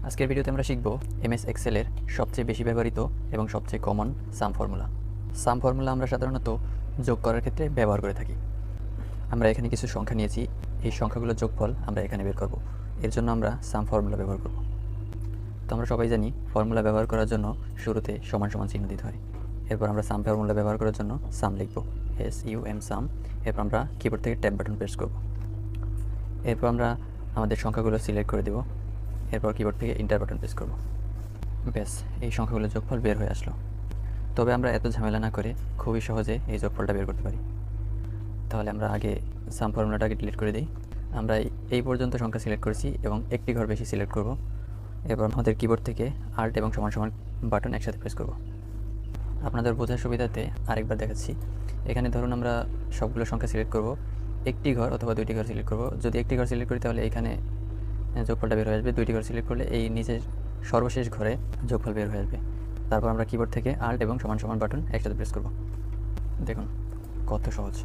আজকের ভিডিওতে আমরা শিখব এমএস এক্সেলের সবচেয়ে বেশি ব্যবহৃত এবং সবচেয়ে কমন সাম ফর্মুলা। সাম ফর্মুলা আমরা সাধারণত যোগ করার ক্ষেত্রে ব্যবহার করে থাকি। আমরা এখানে কিছু সংখ্যা নিয়েছি, এই সংখ্যাগুলোর যোগফল আমরা এখানে বের করব। এর জন্য আমরা সাম ফর্মুলা ব্যবহার করব। তো আমরা সবাই জানি ফর্মুলা ব্যবহার করার জন্য শুরুতে সমান সমান চিহ্ন দিতে হয়। এরপর আমরা সাম ফর্মুলা ব্যবহার করার জন্য সাম লিখব, SUM সাম। এরপর আমরা কিবোর্ড থেকে ট্যাব বাটন প্রেস করব। এরপর আমরা আমাদের সংখ্যাগুলো সিলেক্ট করে দেব। এরপর কিবোর্ড থেকে এন্টার বাটন প্রেস করব। ব্যাস, এই সংখ্যাগুলোর যোগফল বের হয়ে আসলো। তবে আমরা এত ঝামেলা না করে খুবই সহজে এই যোগফলটা বের করতে পারি। তাহলে আমরা আগে সাম ফর্মুলাটাকে ডিলিট করে দিই। আমরা এই পর্যন্ত সংখ্যা সিলেক্ট করেছি এবং একটি ঘর বেশি সিলেক্ট করব। এবার আমাদের কিবোর্ড থেকে আল্ট এবং সমান সমান বাটন একসাথে প্রেস করব। আপনাদের বোঝার সুবিধাতে আরেকবার দেখাচ্ছি। এখানে ধরুন আমরা সবগুলো সংখ্যা সিলেক্ট করব, একটি ঘর অথবা দুইটি ঘর সিলেক্ট করব। যদি একটি ঘর সিলেক্ট করি তাহলে এখানে যোগফলটা বের হয়ে আসবে। দুইটি ঘর সিলেক্ট করলে এই নিচের সর্বশেষ ঘরে যোগফল বের হয়ে আসবে। তারপর আমরা কিবোর্ড থেকে আল্ট এবং সমান সমান বাটন একসাথে প্রেস করব। দেখুন কত সহজ।